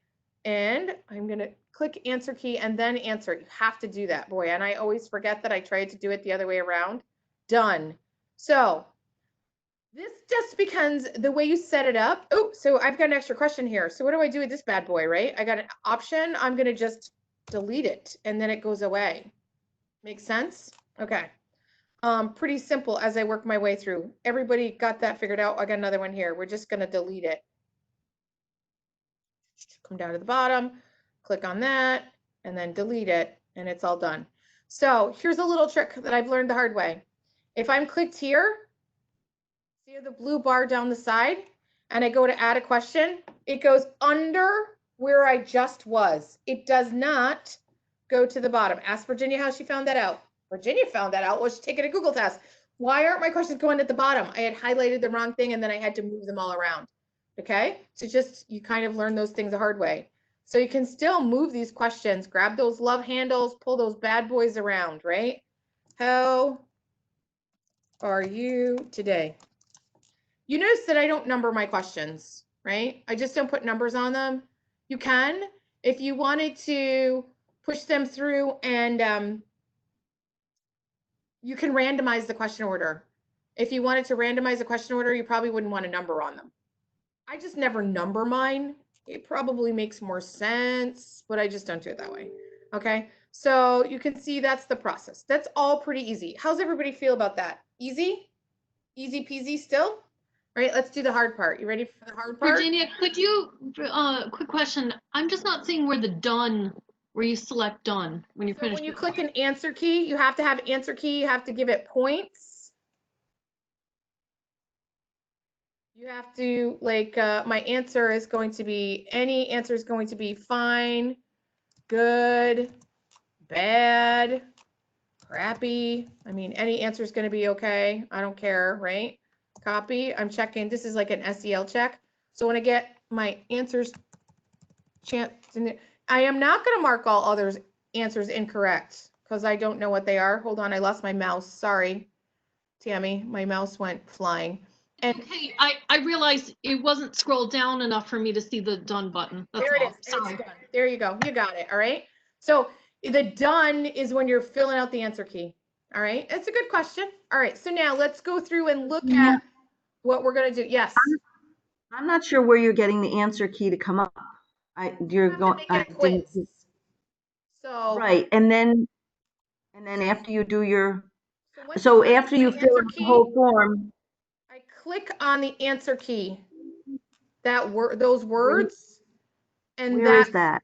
Speaker 1: And I'm going to click answer key and then answer. You have to do that, boy. And I always forget that I tried to do it the other way around. Done. So This just because the way you set it up. Oh, so I've got an extra question here. So what do I do with this bad boy, right? I got an option. I'm going to just delete it and then it goes away. Make sense? Okay. Pretty simple as I work my way through. Everybody got that figured out? I got another one here. We're just going to delete it. Come down to the bottom, click on that, and then delete it, and it's all done. So here's a little trick that I've learned the hard way. If I'm clicked here, see the blue bar down the side, and I go to add a question, it goes under where I just was. It does not go to the bottom. Ask Virginia how she found that out. Virginia found that out while she's taking a Google test. Why aren't my questions going at the bottom? I had highlighted the wrong thing and then I had to move them all around. Okay, so just you kind of learn those things the hard way. So you can still move these questions, grab those love handles, pull those bad boys around, right? How are you today? You notice that I don't number my questions, right? I just don't put numbers on them. You can, if you wanted to push them through and you can randomize the question order. If you wanted to randomize the question order, you probably wouldn't want a number on them. I just never number mine. It probably makes more sense, but I just don't do it that way. Okay, so you can see that's the process. That's all pretty easy. How's everybody feel about that? Easy? Easy peasy still? All right, let's do the hard part. You ready for the hard part?
Speaker 2: Virginia, could you, quick question. I'm just not seeing where where you select done when you're finished.
Speaker 1: When you click an answer key, you have to have answer key. You have to give it points. You have to, like, my answer is going to be, any answer is going to be fine, good, bad, crappy. I mean, any answer is going to be okay. I don't care, right? Copy. I'm checking. This is like an SEL check. So when I get my answers, I am not going to mark all others answers incorrect because I don't know what they are. Hold on. I lost my mouse. Sorry, Tammy. My mouse went flying.
Speaker 2: And okay, I realized it wasn't scrolled down enough for me to see the done button. That's
Speaker 1: there it
Speaker 2: all.
Speaker 1: is. Sorry. There you go. You got it. All right. So the done is when you're filling out the answer key. All right. That's a good question. All right. So now let's go through and look at what we're going to do. Yes.
Speaker 3: I'm not sure where you're getting the answer key to come up. You're going.
Speaker 1: I didn't. So
Speaker 3: right, and then after you do your, so after you fill out the whole form,
Speaker 1: I click on the answer key. That word, those words, and
Speaker 3: where is that?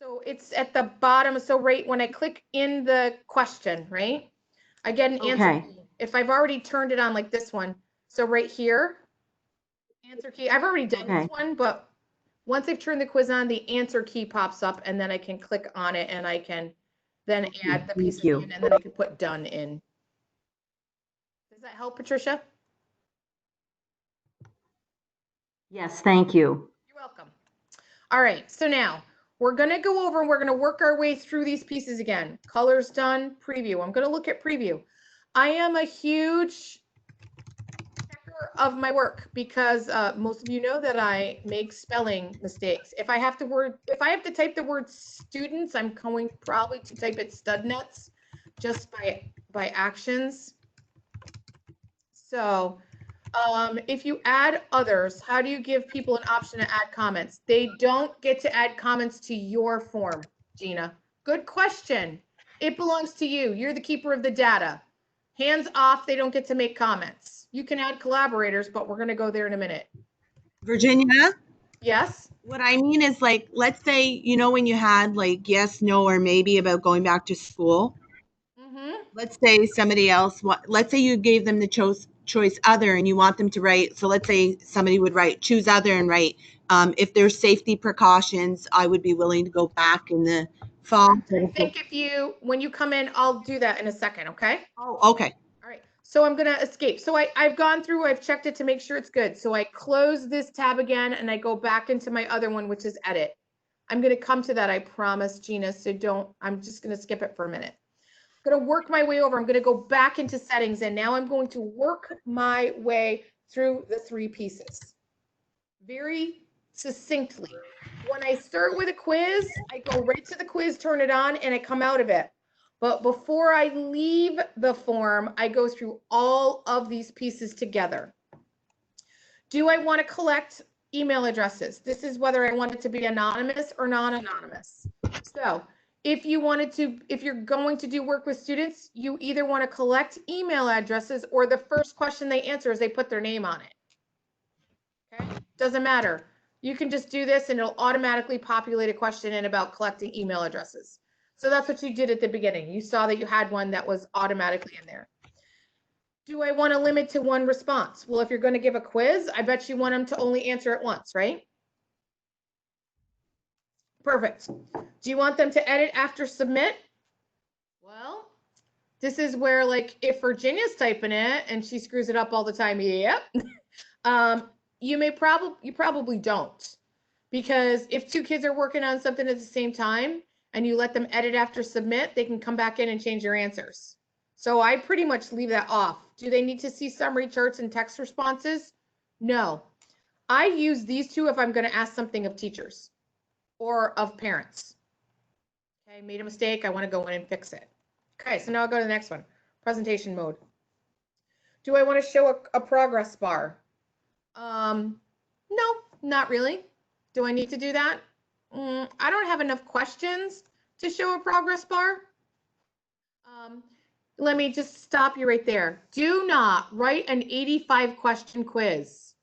Speaker 1: So it's at the bottom. So right when I click in the question, right, I get an answer key. If I've already turned it on like this one, so right here, answer key. I've already done this one, but once I've turned the quiz on, the answer key pops up, and then I can click on it, and I can then add the pieces in, and then I can put done in. Does that help, Patricia?
Speaker 3: Yes, thank you.
Speaker 1: You're welcome. All right, so now we're going to go over and we're going to work our way through these pieces again. Colors done, preview. I'm going to look at preview. I am a huge checker of my work because most of you know that I make spelling mistakes. If I have to type the word students, I'm going probably to type it studnuts just by actions. So if you add others, how do you give people an option to add comments? They don't get to add comments to your form, Gina. Good question. It belongs to you. You're the keeper of the data. Hands off, they don't get to make comments. You can add collaborators, but we're going to go there in a minute.
Speaker 4: Virginia?
Speaker 1: Yes?
Speaker 4: What I mean is, like, let's say, you know, when you had like yes, no, or maybe about going back to school. Let's say somebody else, let's say you gave them the choice other and you want them to write. So let's say somebody would write choose other and write, if there's safety precautions, I would be willing to go back in the fall.
Speaker 1: I think when you come in, I'll do that in a second, okay?
Speaker 4: Oh, okay.
Speaker 1: All right, so I'm gonna escape. So I've gone through, I've checked it to make sure it's good. So I close this tab again and I go back into my other one, which is edit. I'm gonna come to that, I promise, Gina, so I'm just gonna skip it for a minute. I'm gonna work my way over. I'm gonna go back into settings and now I'm going to work my way through the three pieces very succinctly. When I start with a quiz, I go right to the quiz, turn it on, and I come out of it. But before I leave the form, I go through all of these pieces together. Do I want to collect email addresses? This is whether I want it to be anonymous or non-anonymous. So if you're going to do work with students, you either want to collect email addresses, or the first question they answer is they put their name on it. Okay, doesn't matter. You can just do this and it'll automatically populate a question in about collecting email addresses. So that's what you did at the beginning. You saw that you had one that was automatically in there. Do I want to limit to one response? Well, if you're going to give a quiz, I bet you want them to only answer it once, right? Perfect. Do you want them to edit after submit? Well, this is where, like, if Virginia's typing it and she screws it up all the time, yep. You probably don't, because if two kids are working on something at the same time and you let them edit after submit, they can come back in and change your answers. So I pretty much leave that off. Do they need to see summary charts and text responses? No. I use these two if I'm going to ask something of teachers or of parents. Okay, made a mistake. I want to go in and fix it. Okay, so now I'll go to the next one. Presentation mode. Do I want to show a progress bar? No, not really. Do I need to do that? I don't have enough questions to show a progress bar. Let me just stop you right there. Do not write an 85 question quiz.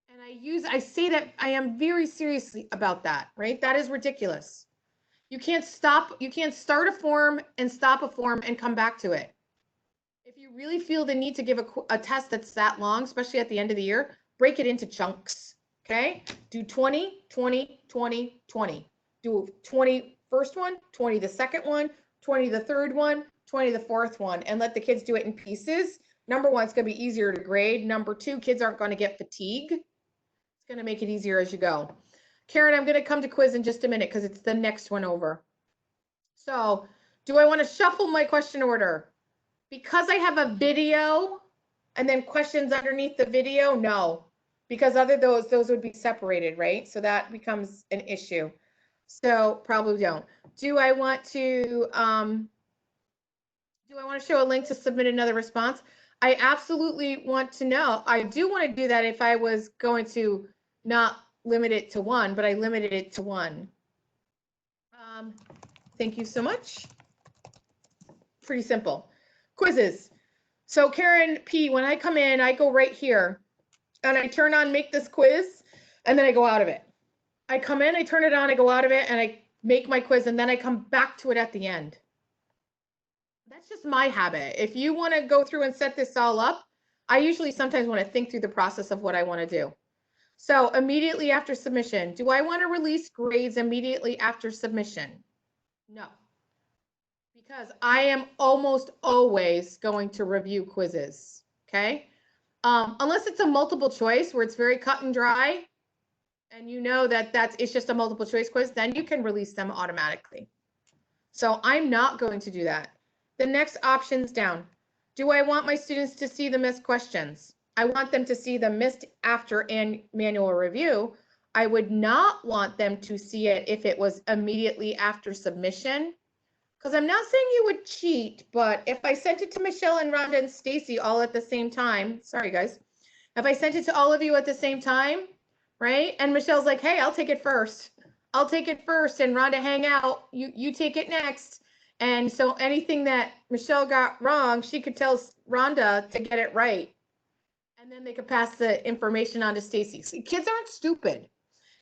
Speaker 1: And I say that I am very seriously about that, right? That is ridiculous. You can't start a form and stop a form and come back to it. If you really feel the need to give a test that's that long, especially at the end of the year, break it into chunks, okay? Do 20, 20, 20, 20. Do 20 first one, 20 the second one, 20 the third one, 20 the fourth one, and let the kids do it in pieces. Number one, it's going to be easier to grade. Number two, kids aren't going to get fatigue. It's going to make it easier as you go. Karen, I'm going to come to quiz in just a minute because it's the next one over. So, do I want to shuffle my question order? Because I have a video and then questions underneath the video, no, because those would be separated, right? So that becomes an issue. So probably don't. Do I want to show a link to submit another response? I absolutely want to know. I do want to do that if I was going to not limit it to one, but I limited it to one. Thank you so much. Pretty simple. Quizzes. So Karen P, when I come in, I go right here and I turn on make this quiz and then I go out of it. I come in, I turn it on, I go out of it and I make my quiz and then I come back to it at the end. That's just my habit. If you want to go through and set this all up, I usually sometimes want to think through the process of what I want to do. So immediately after submission, do I want to release grades immediately after submission? No. Because I am almost always going to review quizzes, okay? Unless it's a multiple choice where it's very cut and dry, and you know that it's just a multiple choice quiz, then you can release them automatically. So I'm not going to do that. The next option's down. Do I want my students to see the missed questions? I want them to see the missed after and manual review. I would not want them to see it if it was immediately after submission. Because I'm not saying you would cheat, but if I sent it to Michelle and Rhonda and Stacy all at the same time, sorry guys, if I sent it to all of you at the same time, right? And Michelle's like, hey, I'll take it first. I'll take it first, and Rhonda, hang out. You take it next. And so anything that Michelle got wrong, she could tell Rhonda to get it right. And then they could pass the information on to Stacy. See, kids aren't stupid.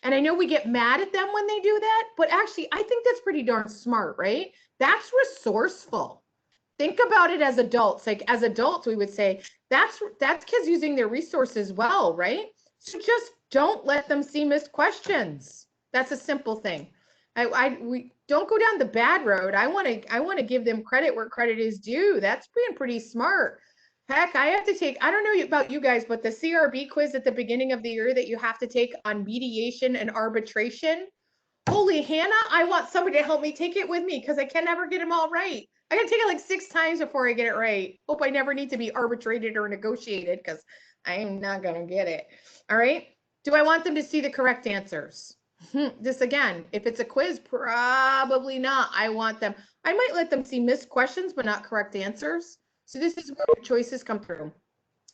Speaker 1: And I know we get mad at them when they do that, but actually I think that's pretty darn smart, right? That's resourceful. Think about it as adults. Like as adults, we would say that's kids using their resources well, right? So just don't let them see missed questions. That's a simple thing. We don't go down the bad road. I want to give them credit where credit is due. That's being pretty smart. Heck, I have to take, I don't know about you guys, but the CRB quiz at the beginning of the year that you have to take on mediation and arbitration. Holy Hannah, I want somebody to help me take it with me because I can never get them all right. I gotta take it like 6 times before I get it right. Hope I never need to be arbitrated or negotiated because I am not gonna get it. All right. Do I want them to see the correct answers? This again, if it's a quiz, probably not. I might let them see missed questions, but not correct answers. So this is where choices come through.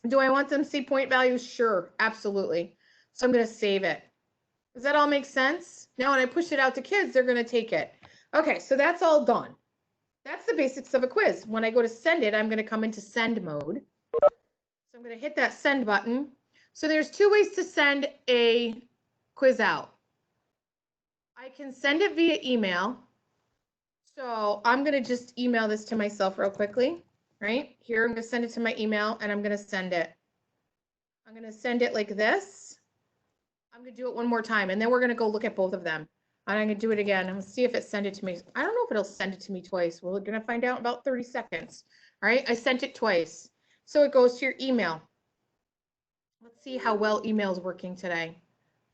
Speaker 1: Do I want them to see point values? Sure, absolutely. So I'm going to save it. Does that all make sense? Now, when I push it out to kids, they're going to take it. Okay, so that's all done. That's the basics of a quiz. When I go to send it, I'm going to come into send mode. So I'm going to hit that send button. So there's two ways to send a quiz out. I can send it via email. So I'm going to just email this to myself real quickly, right? Here, I'm going to send it to my email and I'm going to send it. I'm going to send it like this. I'm going to do it one more time and then we're going to go look at both of them. And I'm going to do it again. I'm going to see if it sent it to me. I don't know if it'll send it to me twice. We're going to find out in about 30 seconds. All right, I sent it twice. So it goes to your email. Let's see how well email is working today.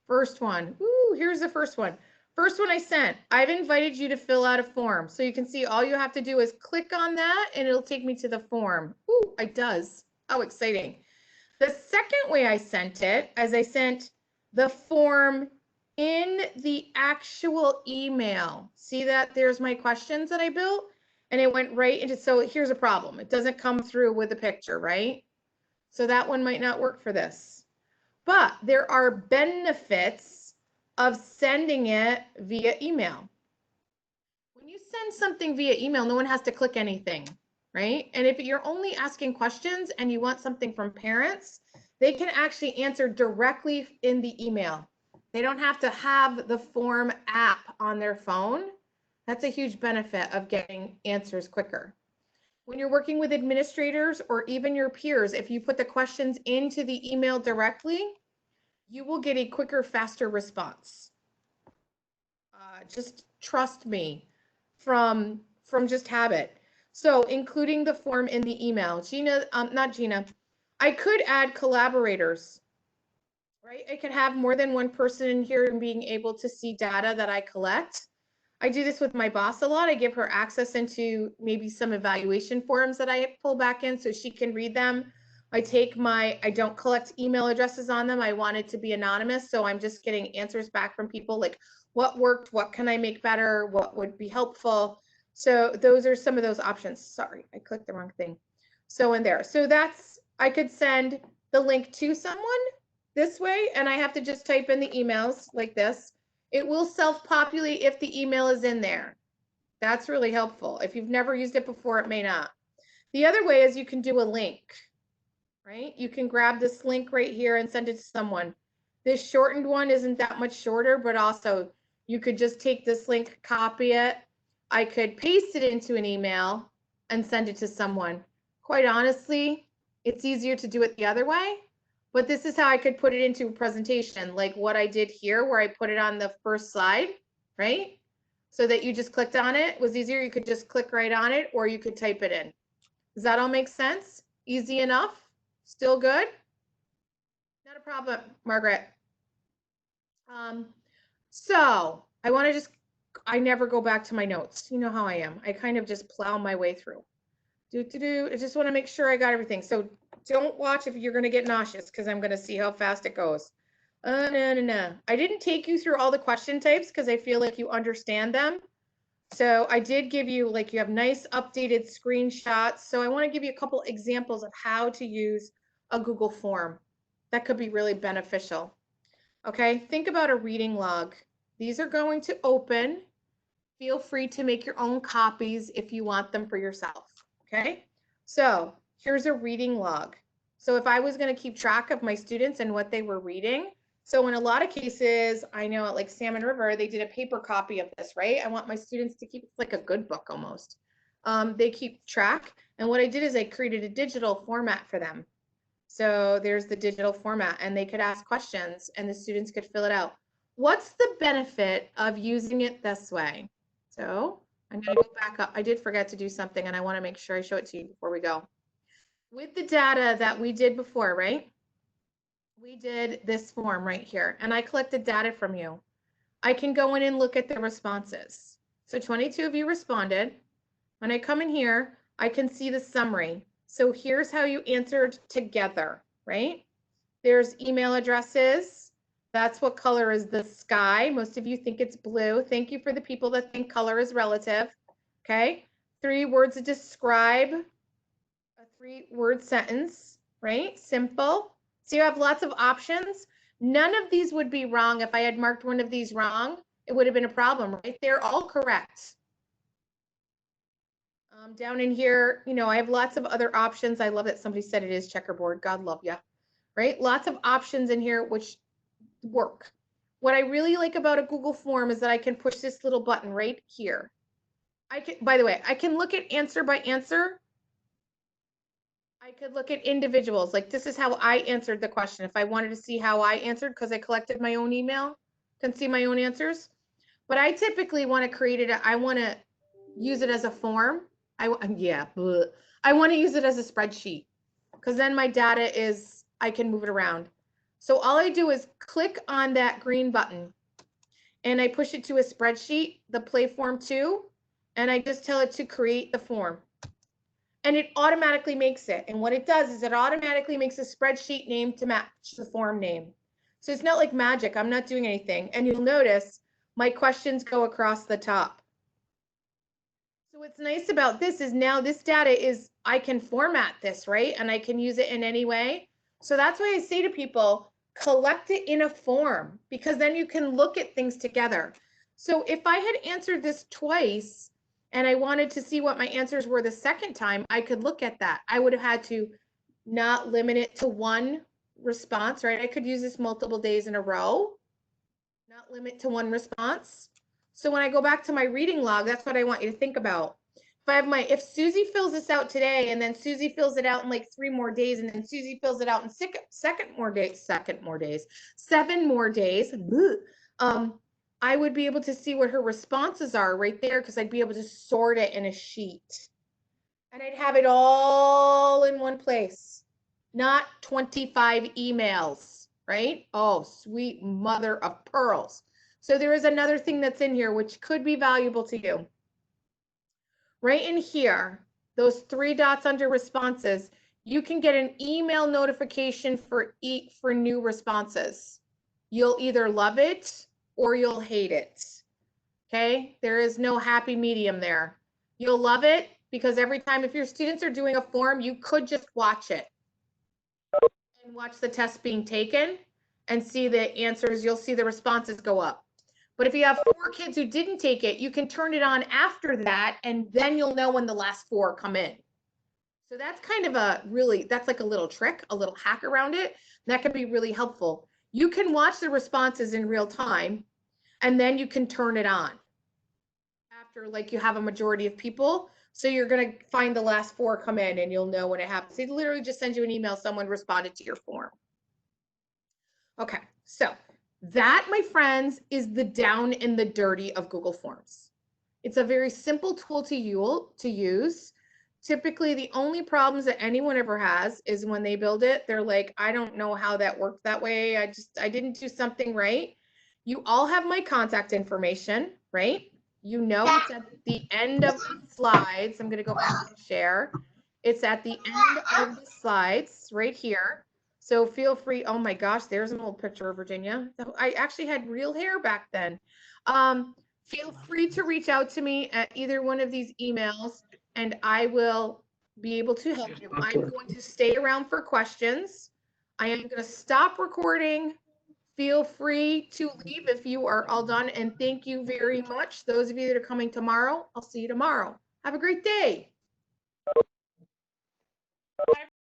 Speaker 1: First one. Ooh, here's the first one. First one I sent. I've invited you to fill out a form. So you can see all you have to do is click on that and it'll take me to the form. Ooh, it does. How exciting. The second way I sent it, as I sent the form in the actual email. See that there's my questions that I built and it went right into, so here's a problem. It doesn't come through with a picture, right? So that one might not work for this. But there are benefits of sending it via email. When you send something via email, no one has to click anything, right? And if you're only asking questions and you want something from parents, they can actually answer directly in the email. They don't have to have the form app on their phone. That's a huge benefit of getting answers quicker. When you're working with administrators or even your peers, if you put the questions into the email directly, you will get a quicker, faster response. Just trust me from just habit. So including the form in the email. Not Gina. I could add collaborators, right? I could have more than one person in here and being able to see data that I collect. I do this with my boss a lot. I give her access into maybe some evaluation forms that I pull back in so she can read them. I don't collect email addresses on them. I want it to be anonymous. So I'm just getting answers back from people like what worked, what can I make better, what would be helpful. So those are some of those options. Sorry, I clicked the wrong thing. So in there. So I could send the link to someone this way, and I have to just type in the emails like this. It will self-populate if the email is in there. That's really helpful. If you've never used it before, it may not. The other way is you can do a link, right? You can grab this link right here and send it to someone. This shortened one isn't that much shorter, but also you could just take this link, copy it. I could paste it into an email and send it to someone. Quite honestly, it's easier to do it the other way. But this is how I could put it into a presentation, like what I did here, where I put it on the first slide, right? So that you just clicked on it. It was easier. You could just click right on it, or you could type it in. Does that all make sense? Easy enough? Still good? Not a problem, Margaret. So I never go back to my notes. You know how I am. I kind of just plow my way through. I just want to make sure I got everything. So don't watch if you're going to get nauseous because I'm going to see how fast it goes. No. I didn't take you through all the question types because I feel like you understand them. So I did give you, like, you have nice updated screenshots. So I want to give you a couple examples of how to use a Google form. That could be really beneficial. Okay, think about a reading log. These are going to open. Feel free to make your own copies if you want them for yourself. Okay, so here's a reading log. So if I was going to keep track of my students and what they were reading, so in a lot of cases, I know at like Salmon River, they did a paper copy of this, right? I want my students to keep, it's like a good book almost. They keep track. And what I did is I created a digital format for them. So there's the digital format and they could ask questions and the students could fill it out. What's the benefit of using it this way? So I'm going to go back up. I did forget to do something and I want to make sure I show it to you before we go. With the data that we did before, right? We did this form right here and I collected data from you. I can go in and look at the responses. So 22 of you responded. When I come in here, I can see the summary. So here's how you answered together, right? There's email addresses. That's what color is the sky. Most of you think it's blue. Thank you for the people that think color is relative. Okay. 3 words to describe a 3-word sentence, right? Simple. So you have lots of options. None of these would be wrong. If I had marked one of these wrong, it would have been a problem, right? They're all correct. Down in here, you know, I have lots of other options. I love that somebody said it is checkerboard. God love you, right? Lots of options in here which work. What I really like about a Google form is that I can push this little button right here. I can, by the way, I can look at answer by answer. I could look at individuals. Like this is how I answered the question. If I wanted to see how I answered, because I collected my own email, can see my own answers. But I typically want to create it. I want to use it as a form. I want to use it as a spreadsheet because then my data is, I can move it around. So all I do is click on that green button and I push it to a spreadsheet, the play form 2, and I just tell it to create the form. And it automatically makes it. And what it does is it automatically makes a spreadsheet name to match the form name. So it's not like magic. I'm not doing anything. And you'll notice my questions go across the top. So what's nice about this is now this data is, I can format this, right? And I can use it in any way. So that's why I say to people, collect it in a form because then you can look at things together. So if I had answered this twice and I wanted to see what my answers were the second time, I could look at that. I would have had to not limit it to one response, right? I could use this multiple days in a row, not limit to one response. So when I go back to my reading log, that's what I want you to think about. If I have if Susie fills this out today and then Susie fills it out in like 3 more days and then Susie fills it out in 7 more days, I would be able to see what her responses are right there because I'd be able to sort it in a sheet. And I'd have it all in one place, not 25 emails, right? Oh, sweet mother of pearls. So there is another thing that's in here which could be valuable to you. Right in here, those 3 dots under responses, you can get an email notification for new responses. You'll either love it or you'll hate it. Okay, there is no happy medium there. You'll love it because every time, if your students are doing a form, you could just watch it and watch the test being taken and see the answers. You'll see the responses go up. But if you have 4 kids who didn't take it, you can turn it on after that, and then you'll know when the last 4 come in. So that's kind of that's like a little trick, a little hack around it. That can be really helpful. You can watch the responses in real time, and then you can turn it on after like you have a majority of people. So you're going to find the last 4 come in and you'll know when it happens. They literally just send you an email, someone responded to your form. Okay, so that, my friends, is the down and the dirty of Google Forms. It's a very simple tool to use. Typically, the only problems that anyone ever has is when they build it, they're like, I don't know how that worked that way. I didn't do something right. You all have my contact information, right? You know it's at the end of the slides. I'm going to go back and share. It's at the end of the slides right here. So feel free. Oh my gosh, there's an old picture of Virginia. I actually had real hair back then. Feel free to reach out to me at either one of these emails and I will be able to help you. I'm going to stay around for questions. I am going to stop recording. Feel free to leave if you are all done. And thank you very much. Those of you that are coming tomorrow, I'll see you tomorrow. Have a great day.